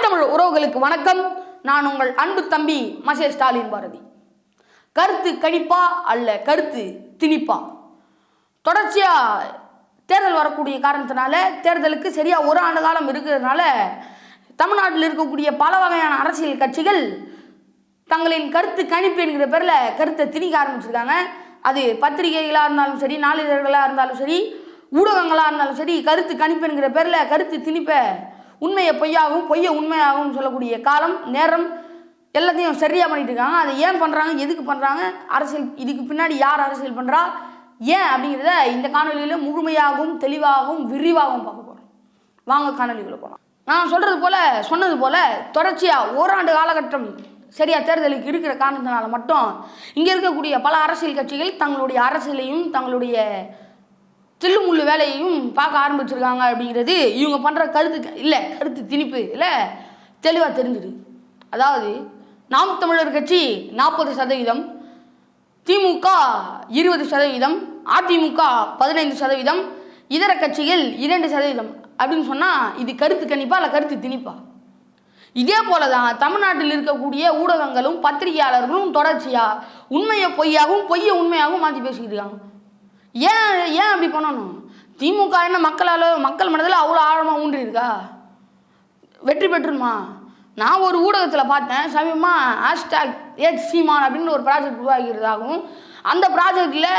தமிழ் உறவுகளுக்கு வணக்கம். நான் உங்கள் அன்பு தம்பி மசே ஸ்டாலின் பாரதி. கருத்து கணிப்பா அல்ல கருத்து திணிப்பா? தொடர்ச்சியாக தேர்தல் வரக்கூடிய காரணத்தினால, தேர்தலுக்கு சரியாக ஒரு ஆண்டு காலம் இருக்கிறதுனால தமிழ்நாட்டில் இருக்கக்கூடிய பல வகையான அரசியல் கட்சிகள் தங்களின் கருத்து கணிப்பு என்கிற பேரில் கருத்தை திணிக்க ஆரம்பிச்சிருக்காங்க. அது பத்திரிகைகளாக இருந்தாலும் சரி, நாளிதழ்களாக இருந்தாலும் சரி, ஊடகங்களாக இருந்தாலும் சரி, கருத்து கணிப்பு என்கிற பேரில் கருத்து திணிப்பை உண்மையை பொய்யாகவும் பொய்யை உண்மையாகவும் சொல்லக்கூடிய காலம் நேரம் எல்லாத்தையும் சரியாக பண்ணிட்டு இருக்காங்க. அதை ஏன் பண்ணுறாங்க, எதுக்கு பண்ணுறாங்க, அரசியல் இதுக்கு பின்னாடி யார் அரசியல் பண்ணுறா, ஏன் அப்படிங்கிறத இந்த காணொலியில் முழுமையாகவும் தெளிவாகவும் விரிவாகவும் பார்க்க போகிறோம். வாங்க காணொலிகளை போகலாம். நான் சொன்னது போல் தொடர்ச்சியாக ஓராண்டு காலகட்டம் சரியாக தேர்தலுக்கு இருக்கிற காரணத்தினால மட்டும் இங்கே இருக்கக்கூடிய பல அரசியல் கட்சிகள் தங்களுடைய அரசியலையும் தங்களுடைய தில்லுமுள்ளு வேலையையும் பார்க்க ஆரம்பிச்சிருக்காங்க. அப்படிங்கிறது இவங்க பண்ணுற கருத்து திணிப்பு இல்லை தெளிவாக தெரிஞ்சுது. அதாவது நாம் தமிழர் கட்சி 40%, திமுக 20%, அதிமுக 15%, இதர கட்சிகள் 2% அப்படின்னு சொன்னால் இது கருத்து கணிப்பா இல்லை கருத்து திணிப்பா? இதே போல தான் தமிழ்நாட்டில் இருக்கக்கூடிய ஊடகங்களும் பத்திரிகையாளர்களும் தொடர்ச்சியாக உண்மையை பொய்யாகவும் பொய்யை உண்மையாகவும் மாற்றி பேசிக்கிட்டு இருக்காங்க. ஏன் அப்படி பண்ணணும்? திமுக என்ன மக்கள் மனதில் அவ்வளோ ஆழமாக ஊன்றி இருக்கா? வெற்றி பெற்றுமா? நான் ஒரு ஊடகத்தில் பார்த்தேன் சமீபமாக #சீமான் அப்படின்னு ஒரு ப்ராஜெக்ட் உருவாகிறதாகவும், அந்த ப்ராஜெக்டில்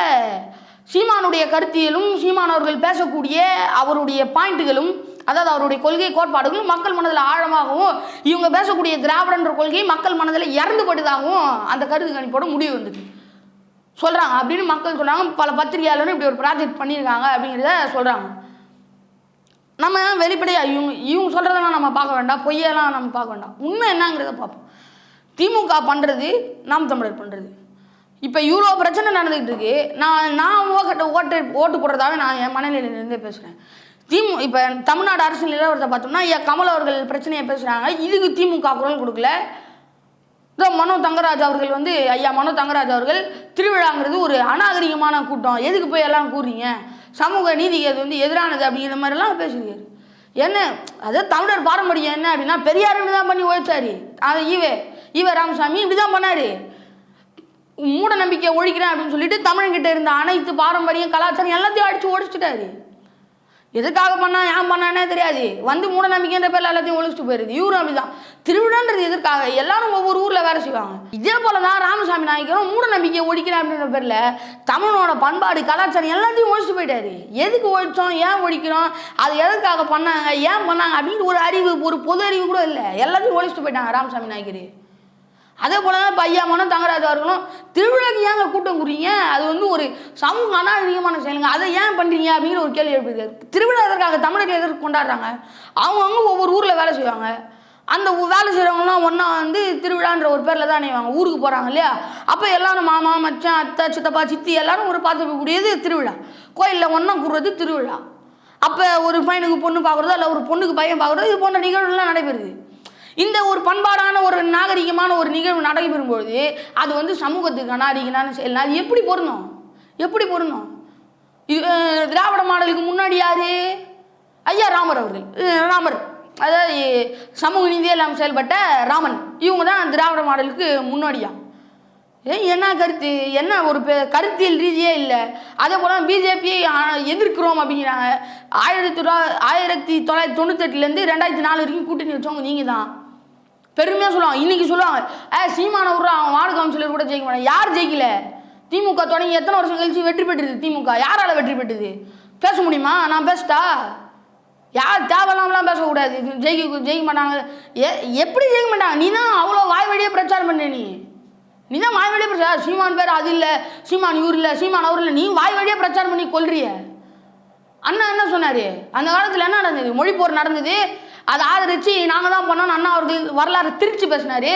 சீமானுடைய கருத்தியலும் சீமான் அவர்கள் பேசக்கூடிய அவருடைய பாயிண்ட்டுகளும், அதாவது அவருடைய கொள்கை கோட்பாடுகளும் மக்கள் மனதில் ஆழமாகவும், இவங்க பேசக்கூடிய திராவிடன்ற கொள்கை மக்கள் மனதில் இறந்து போட்டதாகவும் அந்த கருத்து கணிப்போட முடிவு வந்துட்டு சொல்கிறாங்க அப்படின்னு மக்கள் சொல்கிறாங்க. பல பத்திரிகையாளரும் இப்படி ஒரு ப்ராஜெக்ட் பண்ணியிருக்காங்க அப்படிங்கிறத சொல்கிறாங்க. நம்ம வெளிப்படையாக இவங்க சொல்கிறதெல்லாம் நம்ம பார்க்க வேண்டாம், பொய்யெல்லாம் நம்ம பார்க்க வேண்டாம், உண்மை என்னங்கிறத பார்ப்போம். திமுக பண்ணுறது, நாம் தமிழர் பண்ணுறது. இப்போ இவ்வளோ பிரச்சனை நடந்துக்கிட்டு இருக்கு. நான் ஓட்டு போடுறதாவே நான் என் மனநிலையிலேருந்தே பேசுகிறேன். இப்போ தமிழ்நாடு அரசியல் நிலவரத்தை பார்த்தோம்னா கமல் அவர்கள் பிரச்சனையை பேசுகிறாங்க. இதுக்கு திமுக குரல் கொடுக்கல. மனோ தங்கராஜ் அவர்கள் மனோ தங்கராஜ் அவர்கள் திருவிழாங்கிறது ஒரு அநாகரிகமான கூட்டம், எதுக்கு போய் எல்லாம் கூறுறீங்க, சமூக நீதிக்கு அது எதிரானது அப்படிங்கிற மாதிரிலாம் பேசுகிறாரு. என்ன அது தமிழர் பாரம்பரியம் என்ன அப்படின்னா பெரியார் இப்படி தான் பண்ணி உழைச்சாரு. அது ஈவே ராமசாமி இப்படி தான் பண்ணார். மூட நம்பிக்கை ஒழிக்கிறேன் அப்படின்னு சொல்லிட்டு தமிழன்கிட்ட இருந்த அனைத்து பாரம்பரியம் கலாச்சாரம் எல்லாத்தையும் அடித்து ஒழிச்சிட்டாரு. எதுக்காக பண்ணா ஏன் பண்ணானே தெரியாது. மூட நம்பிக்கைன்ற பேரில் எல்லாத்தையும் ஒழிச்சிட்டு போயிருது. இவரும் அப்படிதான். திருவிழான்றது எதற்காக? எல்லாரும் ஒவ்வொரு ஊரில் வேலை செய்வாங்க. இதே போல தான் ராமசாமி நாயக்கரும் மூட நம்பிக்கையை ஒழிக்கிறேன் அப்படின்ற பேரில் தமிழனோட பண்பாடு கலாச்சாரம் எல்லாத்தையும் ஒழிச்சிட்டு போயிட்டாரு. எதுக்கு ஒழிச்சோம், ஏன் ஒழிக்கிறோம், அது எதுக்காக பண்ணாங்க, ஏன் பண்ணாங்க அப்படின்ட்டு ஒரு அறிவு, ஒரு பொது அறிவு கூட இல்லை. எல்லாத்தையும் ஒழிச்சிட்டு போயிட்டாங்க ராமசாமி நாயக்கர். அதே போல தான் இப்போ மனோ தங்கராஜ் அவர்களும் திருவிழாக்கு ஏங்க கூட்டம் கூறீங்க, அது ஒரு சமூக அநாகரிகமான செயலுங்க, அதை ஏன் பண்ணுறீங்க அப்படிங்கிற ஒரு கேள்வி எழுப்பியிருக்காரு. திருவிழா எதற்காக தமிழர்கள் எதற்கு கொண்டாடுறாங்க? அவங்கவுங்க ஒவ்வொரு ஊரில் வேலை செய்வாங்க. அந்த வேலை செய்கிறவங்களாம் ஒன்றா திருவிழான்ற ஒரு பேரில் தான் அணைவாங்க. ஊருக்கு போகிறாங்க இல்லையா, அப்போ எல்லாரும் மாமா மச்சான் அத்தை சித்தப்பா சித்தி எல்லாரும் பார்த்துக்கக்கூடியது திருவிழா. கோயிலில் ஒன்றா கூடுறது திருவிழா. அப்போ ஒரு பையனுக்கு பொண்ணு பார்க்குறதோ இல்லை ஒரு பொண்ணுக்கு பையன் பார்க்குறதோ இது போன்ற நிகழ்வுலாம் நடைபெறுது. இந்த ஒரு பண்பாடான ஒரு நாகரிகமான ஒரு நிகழ்வு நடைபெறும்பொழுது அது சமூகத்துக்கு அநாகரிகமான செயல். அது எப்படி பொருந்தும்? இது திராவிட மாடலுக்கு முன்னாடி யாரு? ராமர் அவர்கள். அதாவது சமூக நீதியே இல்லாமல் செயல்பட்ட ராமன். இவங்க தான் திராவிட மாடலுக்கு முன்னாடியா? என்ன கருத்து, என்ன ஒரு கருத்தியல் ரீதியே இல்லை. அதே போல் பிஜேபியை எதிர்க்கிறோம் அப்படிங்கிறாங்க. 1998 2004 வரைக்கும் கூட்டணி வச்சவங்க நீங்கள் தான். பெருமையாக சொல்லுவாங்க. இன்றைக்கி சொல்லுவாங்க சீமான விட்றா, அவன் வார்டு கவுன்சிலர் கூட ஜெயிக்க மாட்டான். யார் ஜெயிக்கல? திமுக தொடங்கி எத்தனை வருஷம் கழிச்சு வெற்றி பெற்றது? திமுக யாரால் வெற்றி பெற்றது? பேச முடியுமா? நான் பேசிட்டா? யார் தேவையில்லாமலாம் பேசக்கூடாது. ஜெயிக்க மாட்டாங்க. எப்படி ஜெயிக்க மாட்டாங்க? நீ தான் அவ்வளோ வாய் வழியே பிரச்சாரம் பண்ண. நீ தான் வாய் வழியே பிரச்சாரம். சீமான் பேர் அது இல்லை, சீமான் இவர் இல்லை, சீமான் அவர் இல்லை, நீ வாய் வழியே பிரச்சாரம் பண்ணி கொள்றிய. அண்ணா என்ன சொன்னார்? அந்த காலத்தில் என்ன நடந்தது? மொழிப்போர் நடந்தது. அதை ஆதரித்து நாங்கள் தான் பண்ணோம். அண்ணா அவர்கள் வரலாறு திருச்சி பேசினார்.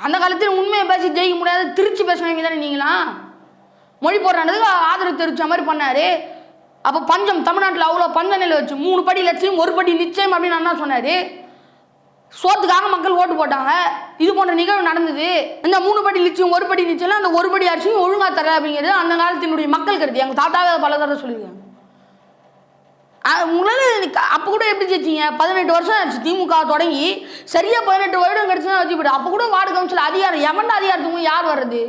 அந்த காலத்தில் உண்மையை பேசி ஜெயிக்க முடியாது, திருச்சி பேசினவங்க தானே நீங்களாம். மொழிப்போர் நடந்தது, ஆதரவு தெரிவித்த மாதிரி பண்ணார். அப்போ பஞ்சம் தமிழ்நாட்டில் அவ்வளோ பஞ்ச நிலை வச்சு 3 படி லட்சியம் 1 படி நிச்சயம் அப்படின்னு அண்ணா சொன்னார். சோத்துக்காக மக்கள் ஓட்டு போட்டாங்க. இது போன்ற நிகழ்வு நடந்தது. இந்த 3 படி நிச்சயம் 1 படி நிச்சயம் அந்த 1 படி அரிசியும் ஒழுங்காக தர அப்படிங்கிறது அந்த காலத்தினுடைய மக்கள் கருத்து. எங்கள் தாத்தாவே பல தடவை சொல்லியிருக்காங்க. உங்களால் அப்போ கூட எப்படி ஜெயிச்சிங்க? 18 வருஷம் ஆச்சு திமுக தொடங்கி, சரியாக 18 வருடம் கிடச்சுன்னா வச்சு போய்ட்டு. அப்போ கூட வார்டு கவுன்சில் அதிகாரம் எவன் அதிகாரத்துக்கு யார் வர்றது?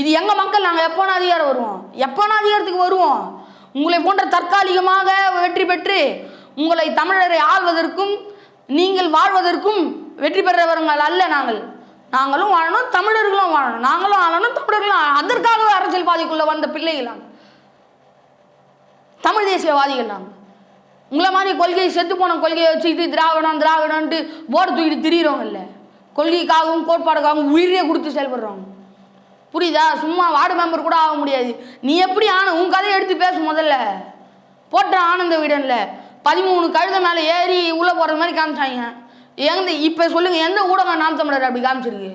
இது எங்கள் மக்கள். நாங்கள் எப்போனா அதிகாரம் வருவோம், எப்போனா அதிகாரத்துக்கு வருவோம். உங்களை போன்ற தற்காலிகமாக வெற்றி பெற்று உங்களை தமிழரை ஆள்வதற்கும் நீங்கள் வாழ்வதற்கும் வெற்றி பெறவர்கள் அல்ல நாங்கள். நாங்களும் வாழணும், தமிழர்களும் வாழணும். நாங்களும் ஆளணும், தமிழர்களும் அதற்காகவே அரசியல் பாதைக்குள்ளே வந்த பிள்ளைகள் நாங்கள். தமிழ் தேசியவாதிகள் நாங்கள். உங்களை மாதிரி கொள்கையை செத்து போன கொள்கையை வச்சுக்கிட்டு திராவிடன்ட்டு போர்டு தூக்கிட்டு திரியிறவங்க இல்லை. கொள்கைக்காகவும் கோட்பாடுக்காகவும் உயிரியே கொடுத்து செயல்படுறவங்க. புரியுதா? சும்மா வார்டு மெம்பர் கூட ஆக முடியாது. நீ எப்படி உன் கதையை எடுத்து பேச. முதல்ல போட்ட ஆனந்த வீடன்ல 13 கழுத மேலே ஏறி உள்ளே போகிறது மாதிரி காமிச்சாங்க. இப்போ சொல்லுங்கள், எந்த ஊடகம் நாம் தமிழர் அப்படி காமிச்சிருக்கு?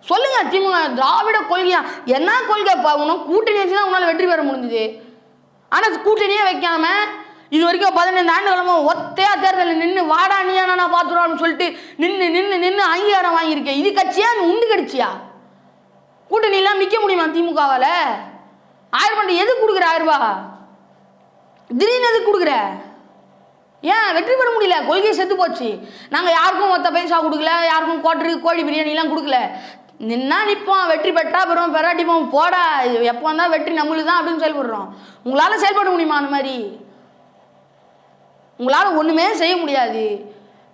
சொல்லுங்கள். திமுக திராவிட கொள்கையா? என்ன கொள்கை? உனக்கு கூட்டணி வச்சு தான் உன்னால் வெற்றி பெற முடிஞ்சுது. ஆனால் கூட்டணியே வைக்காம இது வரைக்கும் 15 ஆண்டுகளமா ஒத்தையா தேர்தலில் நின்று வாடா நீ நான் பார்த்துருவான்னு சொல்லிட்டு நின்று அங்கீகாரம் வாங்கியிருக்கேன். இது கட்சியா உண்டு கட்சியா? கூட்டணிலாம் நிற்க முடியுமா திமுகவால்? 1000 ரூபாய் எதுக்கு கொடுக்குற? 1000 ரூபா திடீர்னு எதுக்கு கொடுக்குற? ஏன் வெற்றி பெற முடியல? கொள்கை செத்து போச்சு. நாங்கள் யாருக்கும் ஒத்த பைசா கொடுக்கல, யாருக்கும் கோழி பிரியாணிலாம் கொடுக்கல. நின்னா நிற்போம், வெற்றி பெற்றா பெறுவோம், பெறாட்டிப்போம், போடா எப்போ வந்தால் வெற்றி நம்மளுக்கு தான் அப்படின்னு செயல்படுறோம். உங்களால் செயல்பட முடியுமா? அந்த மாதிரி உங்களால் ஒன்றுமே செய்ய முடியாது.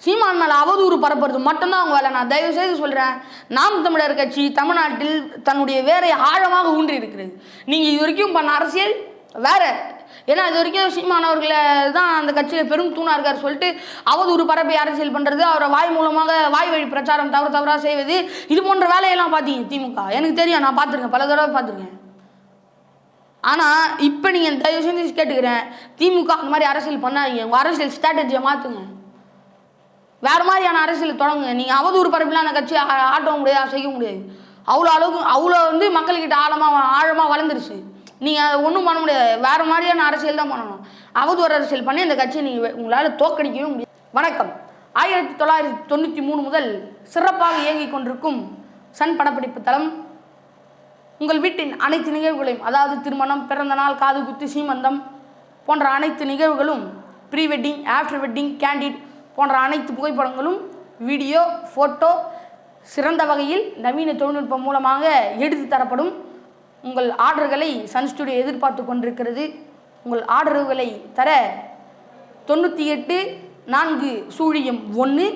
சீமான் மேலே அவதூறு பரப்புறது மட்டும்தான் அவங்க வேலை. நான் தயவு செய்து சொல்கிறேன், நாம் தமிழர் கட்சி தமிழ்நாட்டில் தன்னுடைய வேரை ஆழமாக ஊன்றி இருக்கிறது. நீங்கள் இது வரைக்கும் பண்ண அரசியல் வேறு. ஏன்னா இது வரைக்கும் சீமானவர்களை தான் அந்த கட்சியில் பெரும் தூணாக இருக்கார் சொல்லிட்டு அவதூறு பரப்பி அரசியல் பண்ணுறது, அவரை வாய் மூலமாக வாய் வழி பிரச்சாரம் தவறாக செய்வது, இது போன்ற வேலையெல்லாம் பார்த்தீங்க திமுக. எனக்கு தெரியும், நான் பார்த்துருக்கேன், பல தடவை பார்த்துருக்கேன். ஆனால் இப்போ நீங்கள் தயவு செஞ்சு கேட்டுக்கிறேன், திமுக அந்த மாதிரி அரசியல் பண்ணாதீங்க. உங்கள் அரசியல் ஸ்ட்ராட்டஜியை மாற்றுங்க, வேறு மாதிரியான அரசியல் தொடங்குங்க. நீங்கள் அவதூறு பரப்பிலாம் அந்த கட்சி ஆட்டவும் முடியாது, செய்ய முடியாது. அவ்வளோ மக்கள்கிட்ட ஆழமாக வளர்ந்துருச்சு. நீங்கள் அதை ஒன்றும் பண்ண முடியாது. வேறு மாதிரியான அரசியல் தான் பண்ணணும். அவதூறு அரசியல் பண்ணி அந்த கட்சியை நீங்கள் உங்களால் தோற்கடிக்கவே முடியாது. வணக்கம். 1993 முதல் சிறப்பாக இயங்கிக் கொண்டிருக்கும் சன் படப்பிடிப்பு தளம் உங்கள் வீட்டின் அனைத்து நிகழ்வுகளையும், அதாவது திருமணம், பிறந்த நாள், காது குத்து, சீமந்தம் போன்ற அனைத்து நிகழ்வுகளும், pre wedding, after wedding, candid போன்ற அனைத்து புகைப்படங்களும், வீடியோ, ஃபோட்டோ சிறந்த வகையில் நவீன தொழில்நுட்பம் மூலமாக எடுத்து தரப்படும். உங்கள் ஆர்டர்களை சன் ஸ்டுடியோ எதிர்பார்த்து கொண்டிருக்கிறது. உங்கள் ஆர்டர்களை தர 98 401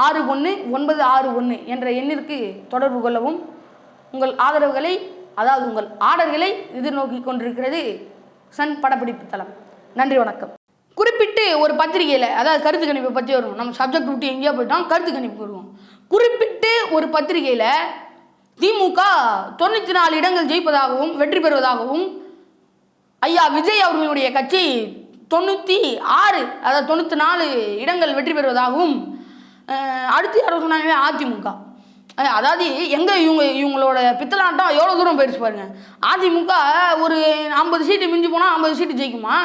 61 என்ற எண்ணிற்கு தொடர்பு கொள்ளவும். உங்கள் ஆதரவுகளை, அதாவது உங்கள் ஆர்டர்களை எதிர்நோக்கி கொண்டிருக்கிறது சன் படப்பிடிப்பு தளம். நன்றி, வணக்கம். குறிப்பிட்டு ஒரு பத்திரிகையில், அதாவது கருத்து கணிப்பை பற்றி வரும். நம்ம சப்ஜெக்ட் விட்டு எங்கேயோ போயிட்டோம், கருத்து கணிப்பு வருவோம். குறிப்பிட்டு ஒரு பத்திரிகையில் திமுக 94 இடங்கள் ஜெயிப்பதாகவும் வெற்றி பெறுவதாகவும், ஐயா விஜய் அவர்களுடைய கட்சி 96 அதாவது 94 இடங்கள் வெற்றி பெறுவதாகவும், அடுத்து யாரும் சொன்னாங்க அதிமுக. அதாவது எங்கே இவங்களோட பித்தலாட்டம் எவ்வளோ தூரம் போயிடுச்சு பாருங்க. அதிமுக ஒரு 50 சீட்டு மிஞ்சி போனால் 50 சீட்டு ஜெயிக்குமா?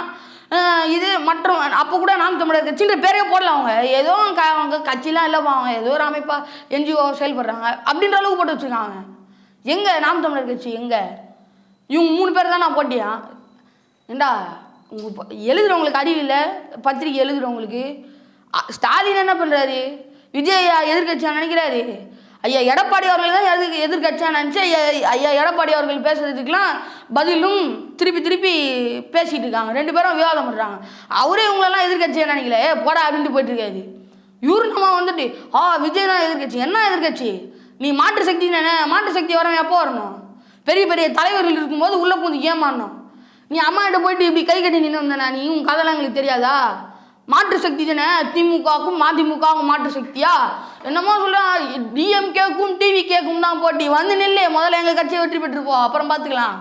இது மற்றும் அப்போ கூட நாம் தமிழர் கட்சின்ற பேரே போடல. அவங்க ஏதோ அவங்க கட்சிலாம் இல்லை, அவங்க ஏதோ ஒரு அமைப்பாக என்ஜிஓ செயல்படுறாங்க அப்படின்ற அளவுக்கு போட்டு வச்சுருக்காங்க. எங்கே நாம் தமிழர் கட்சி? எங்கே? இவங்க 3 பேர் தான் நான் போட்டியா? ஏண்டா எழுதுகிறவங்களுக்கு அறிவு இல்லை, பத்திரிக்கை எழுதுகிறவங்களுக்கு. ஸ்டாலின் என்ன பண்ணுறாரு? விஜய் எதிர்கட்சியாக நினைக்கிறாரு. ஐயா எடப்பாடி அவர்கள் தான் எதிர்கட்சியாக நினச்சி ஐயா எடப்பாடி அவர்கள் பேசுறதுக்கெலாம் பதிலும் திருப்பி பேசிகிட்டு இருக்காங்க. 2 பேரும் விவாதம் பண்ணுறாங்க. அவரே இவங்களெல்லாம் எதிர்கட்சியாக நினைக்கல, போடா அப்படின்ட்டு போயிட்டுருக்காரு. இவரு நம்ம வந்துட்டு விஜய் தான் எதிர்கட்சி. என்ன எதிர்கட்சி? நீ மாற்று சக்தி தானே. மாற்று சக்தி வரவன் எப்போ வரணும்? பெரிய பெரிய தலைவர்கள் இருக்கும்போது உள்ளே பூந்து ஏமாறணும். நீ அம்மா கிட்ட போயிட்டு இப்படி கை கட்டி நின்று வந்தனா? நீ உன் கதைலாம் எங்களுக்கு தெரியாதா? மாற்று சக்தி தானே. திமுகவுக்கும் மதிமுகவும் மாற்று சக்தியா? என்னமோ சொல்ல, டிஎம்கேக்கும் டிவிகேக்கும் தான் போட்டி. வந்து நில்லே, முதல்ல எங்கள் கட்சியை வெற்றி பெற்றுப்போ, அப்புறம் பார்த்துக்கலாம்.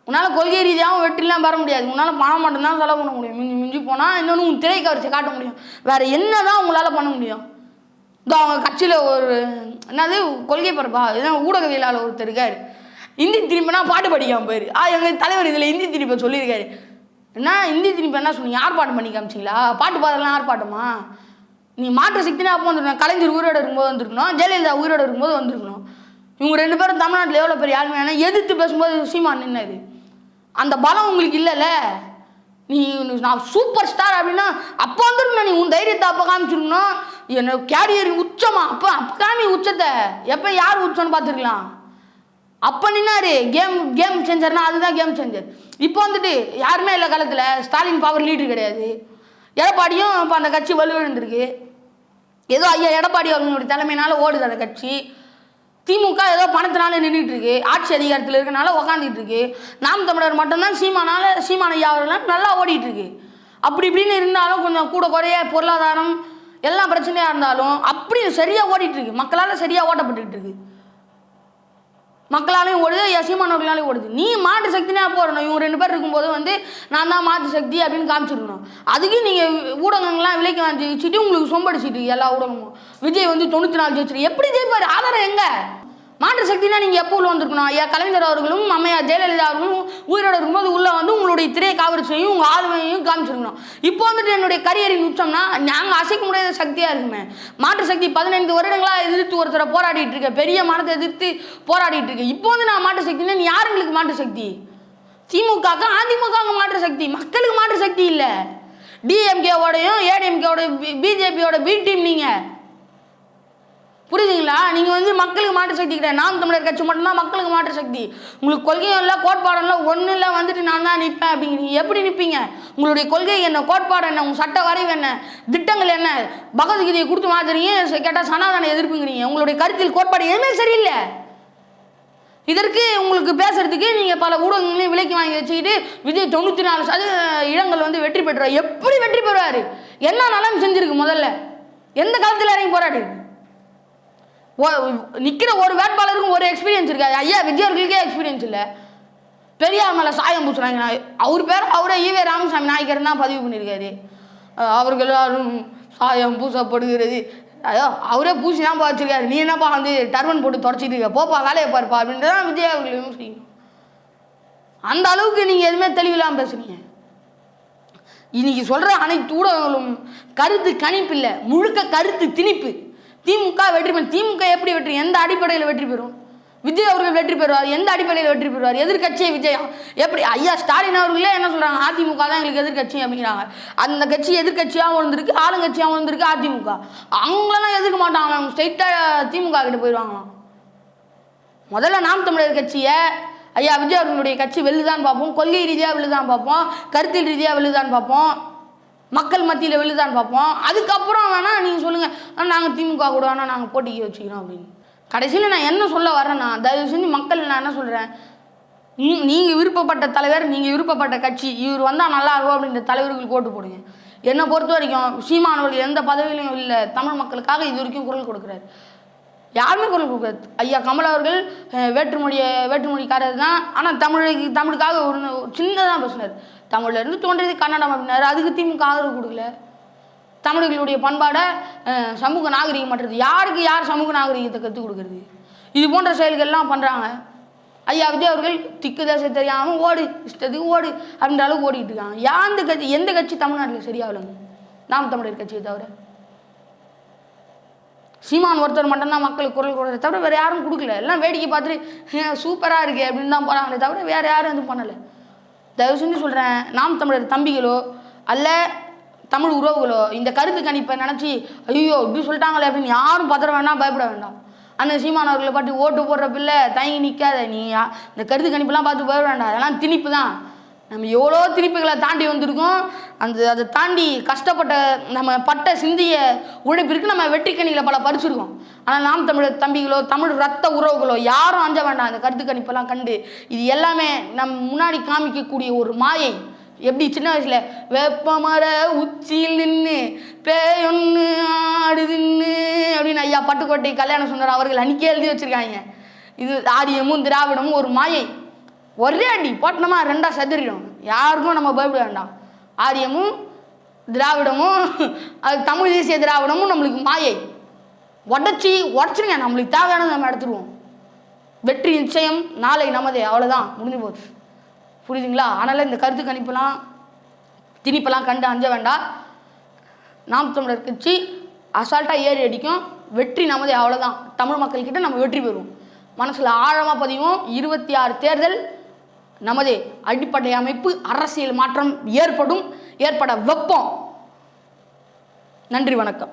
உன்னால் கொள்கை ரீதியாகவும் வெற்றிலாம் பெற முடியாது. உன்னால் பணம் மட்டும்தான் செலவு பண்ண முடியும். மிஞ்சி போனால் இன்னொன்று உன் திரை கவர்ச்சி காட்ட முடியும். வேறு என்ன தான் உங்களால் பண்ண முடியும்? இதோ அவங்க கட்சியில் ஒரு என்னது கொள்கை பரப்பா, இதான் ஊடகவியலாளர் ஒருத்தர் இருக்கார். இந்தி திரும்பினா பாட்டு படிக்காமல் போயிரு. எங்கள் தலைவர் இதில் இந்தி திருப்பி சொல்லியிருக்காரு. என்ன இந்தி திருப்பி என்ன சொன்னீங்க? ஆர்ப்பாட்டம் பண்ணி காமிச்சிங்களா? பாட்டு பாடலாம் ஆர்ப்பாட்டமா? நீ மாற்று சக்தினா அப்போ வந்துருக்கணும். கலைஞர் உயிரோடு இருக்கும்போது வந்திருக்கணும், ஜெயலலிதா உயிரோடு இருக்கும்போது வந்திருக்கணும். இவங்க 2 பேரும் தமிழ்நாட்டில் எவ்வளோ பெரிய ஆளுமையான எதிர்த்து பேசும்போது சீமான் நின்னது. அந்த பலம் உங்களுக்கு இல்லைல்ல. நீ நான் சூப்பர் ஸ்டார் அப்படின்னா அப்போ வந்துருக்கணும், நீ உன் தைரியத்தை அப்போ காமிச்சிருக்கணும். என்ன கேரியரின் உச்சமா அப்போ காமி உச்சத்தை. எப்போ யார் உச்சம்னு பார்த்துருக்கலாம். அப்போ நின்னாரு கேம் சேஞ்சர்னா அதுதான் கேம் சேஞ்சர். இப்போ வந்துட்டு யாருமே இல்லை காலத்தில். ஸ்டாலின் பவர் லீடர் கிடையாது. எடப்பாடியும் இப்போ அந்த கட்சி வலுவிழந்திருக்கு. ஏதோ ஐயா எடப்பாடி அவங்களுடைய தலைமையினால ஓடுது அந்த கட்சி. திமுக ஏதோ பணத்தினால நின்றுட்டு இருக்கு, ஆட்சி அதிகாரத்தில் இருக்கனால உக்காந்துட்டு இருக்கு. நாம் தமிழர் மட்டும்தான் சீமான ஐயா அவர்கள் நல்லா ஓடிட்டு இருக்கு. அப்படி இப்படின்னு இருந்தாலும் கொஞ்சம் கூட குறைய பொருளாதாரம் எல்லாம் பிரச்சனையாக இருந்தாலும் அப்படி சரியாக ஓடிட்டு இருக்கு. மக்களால் சரியாக ஓட்டப்பட்டுக்கிட்டு இருக்கு. மக்களாலையும் ஓடுது, சீமானவர்களாலையும் ஓடுது. நீ மாற்று சக்தினா போடணும். இவங்க 2 பேர் இருக்கும்போது வந்து நான் தான் மாற்று சக்தி அப்படின்னு காமிச்சிருக்கணும். அதுக்கு நீங்கள் ஊடகங்கள்லாம் விலைக்கு வாங்கி வச்சுட்டு உங்களுக்கு சொம்படிச்சிட்டு எல்லா ஊடகமும் விஜய் வந்து 94 ஜெயிச்சிரு. எப்படி ஜெயிப்பார்? ஆதாரம் எங்க? மாற்று சக்தினா நீங்கள் எப்போ உள்ள வந்திருக்கணும்? ஐயா கலைஞர் அவர்களும் அம்மையா ஜெயலலிதா அவர்களும் உயிரோடு இருக்கும்போது உள்ளே வந்து உங்களுடைய திரையை காவரிச்சையும் உங்கள் ஆளுமையையும் காமிச்சிருக்கணும். இப்போ வந்துட்டு என்னுடைய கரியரின் உச்சம்னா நாங்கள் அசைக்க முடியாத சக்தியாக இருக்குமே. மாற்று சக்தி 15 வருடங்களாக எதிர்த்து ஒருத்தரை போராடிட்டு இருக்க, பெரிய மரத்தை எதிர்த்து போராடிட்டு இருக்கு. இப்போ வந்து நான் மாற்று சக்தினா நீ யாருங்களுக்கு மாற்று சக்தி? திமுகவுக்கு அதிமுக மாற்று சக்தி, மக்களுக்கு மாற்று சக்தி இல்லை. டிஎம்கேவோடையும் ஏடிஎம்கேவோட பிஜேபியோட பி டீம் நீங்கள். புரியுதுங்களா? நீங்கள் வந்து மக்களுக்கு மாற்று சக்தி கிடையாது. நாம் தமிழர் கட்சி மட்டும்தான் மக்களுக்கு மாற்று சக்தி. உங்களுக்கு கொள்கையும் இல்லை கோட்பாடும் இல்லை, ஒன்றும் இல்லை. வந்துட்டு நான் தான் நிற்பேன் அப்படிங்கிறீங்க. எப்படி நிற்பீங்க? உங்களுடைய கொள்கை என்ன, கோட்பாடு என்ன, உங்கள் சட்ட வரைவு என்ன, திட்டங்கள் என்ன? பகவத்கீதையை கொடுத்து மாத்துறீங்க, கேட்டால் சனாதன எதிர்ப்புங்கிறீங்க. உங்களுடைய கருத்தில் கோட்பாடு எதுவுமே சரியில்லை. இதற்கு உங்களுக்கு பேசுறதுக்கு நீங்கள் பல ஊடகங்களையும் விலைக்கு வாங்கி வச்சுக்கிட்டு விஜய் 94% இடங்கள் வந்து வெற்றி பெற்றுவார். எப்படி வெற்றி பெறுவார்? என்ன நலம் செஞ்சிருக்கு? முதல்ல எந்த காலத்தில் இறங்கி போராடி நிற்கிற ஒரு வேட்பாளருக்கும் ஒரு எக்ஸ்பீரியன்ஸ் இருக்காது. ஐயா விஜய் அவர்களுக்கே எக்ஸ்பீரியன்ஸ் இல்லை. பெரியார் மேலே சாயம் பூசுறாங்க. அவர் பேர் அவரை ஈவே ராமசாமி நாயக்கர் தான் பதிவு பண்ணியிருக்காரு. அவர்கள் எல்லாரும் சாயம் பூசப்படுகிறது. ஐயோ அவரே பூசி தான் வச்சிருக்காரு. நீ என்னப்பா வந்து டர்பன் போட்டு தொடச்சிட்டு இருக்க, போப்பா வேலையை பாருப்பா அப்படின்ட்டு தான் விஜய் அவர்கள் செய்யணும். அந்த அளவுக்கு நீங்கள் எதுவுமே தெளிவில்லாமல் பேசுறீங்க. இன்னைக்கு சொல்கிற அனைத்து ஊடகங்களும் கருத்து கணிப்பு இல்லை, முழுக்க கருத்து திணிப்பு. திமுக வெற்றி பெறும். திமுக எப்படி வெற்றி? எந்த அடிப்படையில் வெற்றி பெறும்? விஜய் அவர்கள் வெற்றி பெறுவார். எந்த அடிப்படையில் வெற்றி பெறுவார்? எதிர்கட்சியை விஜய் எப்படி? ஐயா ஸ்டாலின் அவர்களே என்ன சொல்கிறாங்க? அதிமுக தான் எங்களுக்கு எதிர்கட்சி அப்படிங்கிறாங்க. அந்த கட்சி எதிர்கட்சியாகவும் இருந்திருக்கு, ஆளுங்கட்சியாகவும் இருந்திருக்கு அதிமுக. அவங்களெல்லாம் எதிர்க்க மாட்டாங்க, அவங்க ஸ்ட்ரைட்டாக திமுக கிட்ட போயிடுவாங்களாம். முதல்ல நாம் தமிழர் கட்சியை ஐயா விஜய் அவர்களுடைய கட்சி வெல்லுதான் பார்ப்போம். கொள்கை ரீதியாக வெல்லுதான் பார்ப்போம், கருத்தியல் ரீதியாக வெல்லுதான் பார்ப்போம், மக்கள் மத்தியில் வெல்லுதான் பார்ப்போம். அதுக்கப்புறம் வேணால் நீங்கள் சொல்லுங்கள் நாங்கள் திமுக கூட வேணால் நாங்கள் போட்டிக்கு வச்சுக்கிறோம் அப்படின்னு. கடைசியில் நான் என்ன சொல்ல வரேன்னா, தயவு செஞ்சு மக்கள் நான் என்ன சொல்கிறேன், நீங்கள் விருப்பப்பட்ட தலைவர், நீங்கள் விருப்பப்பட்ட கட்சி, இவர் வந்தால் நல்லா இருக்கும் அப்படின்ற தலைவர்களுக்கு ஓட்டு போடுங்க. என்னை பொறுத்த வரைக்கும் சீமானவர்கள் எந்த பதவியிலையும் இல்லை, தமிழ் மக்களுக்காக இது வரைக்கும் குரல் கொடுக்குறாரு. யாருமே குரல் கொடுக்குறாரு. ஐயா கமல் அவர்கள் வேற்றுமொழிக்காரர் தான், ஆனால் தமிழுக்காக ஒரு சின்னதாக பேசினார். தமிழ்லேருந்து தோன்றியது கன்னடம் அப்படின்னாரு. அதுக்கு திமுக ஆதரவு கொடுக்கல. தமிழர்களுடைய பண்பாடை சமூக நாகரிகம் மற்றது. யாருக்கு யார் சமூக நாகரிகத்தை கற்றுக் கொடுக்குறது? இது போன்ற செயல்கள்லாம் பண்ணுறாங்க. ஐயா விஜய் அவர்கள் திக்கு தேசம் தெரியாமல் ஓடு, இஷ்டத்துக்கு ஓடு அப்படின்ற அளவுக்கு ஓடிட்டு இருக்காங்க. எந்த கட்சி தமிழ்நாட்டில் சரியாகலைங்க? நாம் தமிழர் கட்சியை தவிர சீமான் ஒருத்தர் மட்டும்தான் மக்களுக்கு குரல் கொடுக்குறத தவிர வேறு யாரும் கொடுக்கல. எல்லாம் வேடிக்கை பார்த்துட்டு சூப்பராக இருக்கு அப்படின்னு தான் போகிறாங்களே தவிர வேறு யாரும் எதுவும் பண்ணலை. தயவு செஞ்சு சொல்கிறேன், நாம் தமிழர் தம்பிகளோ அல்ல தமிழ் உறவுகளோ இந்த கருத்து கணிப்பை நினச்சி ஐயோ இப்படி சொல்லிட்டாங்களே அப்படின்னு யாரும் பதற வேண்டாம், பயப்பட வேண்டாம். அண்ணன் சீமானவர்களை பாட்டு ஓட்டு போடுற பிள்ளை தயங்கி நிற்காத. நீ இந்த கருத்து கணிப்பெல்லாம் பார்த்து பயப்பட வேண்டாம். அதெல்லாம் திணிப்பு தான். நம்ம எவ்வளோ திணிப்புகளை தாண்டி வந்திருக்கோம். அதை தாண்டி கஷ்டப்பட்ட நம்ம பட்ட சிந்திய உழைப்பிற்கு நம்ம வெற்றிக்கணிகளை பல பறிச்சிருக்கோம். ஆனால் நாம் தமிழர் தம்பிகளோ தமிழ் ரத்த உறவுகளோ யாரும் அஞ்ச வேண்டாம். இந்த கருத்து கணிப்பெல்லாம் கண்டு இது எல்லாமே நம் முன்னாடி காமிக்கக்கூடிய ஒரு மாயை. எப்படி சின்ன வயசில் வெப்பமர உச்சியில் நின்று பேயொன்று ஆடுதுன்னு அப்படின்னு ஐயா பட்டுக்கோட்டை கல்யாணம் சொன்னார் அவர்கள் அன்றைக்கே எழுதி வச்சுருக்காங்க. இது ஆரியமும் திராவிடமும் ஒரு மாயை. ஒரே அடி போட்டனமா ரெண்டாக சதுரிடும். யாருக்கும் நம்ம பயப்பட வேண்டாம். ஆரியமும் திராவிடமும் அது தமிழ் தேசிய திராவிடமும் நம்மளுக்கு மாயை. உடச்சிருங்க. நம்மளுக்கு தேவையானது நம்ம எடுத்துருவோம். வெற்றி நிச்சயம், நாளை நமதே. அவ்வளோதான், முடிஞ்சு போச்சு. புரியுதுங்களா? அதனால் இந்த கருத்து கணிப்பெல்லாம் திணிப்பெல்லாம் கண்டு அஞ்ச வேண்டாம். நாம் தமிழர் கட்சி அசால்ட்டாக ஏறி அடிக்கும். வெற்றி நமதே. அவ்வளோதான். தமிழ் மக்கள்கிட்ட நம்ம வெற்றி பெறுவோம். மனசில் ஆழமாக பதிவும். 26 தேர்தல் நமது அடிப்படை அமைப்பு அரசியல் மாற்றம் ஏற்பட வைப்போம். நன்றி, வணக்கம்.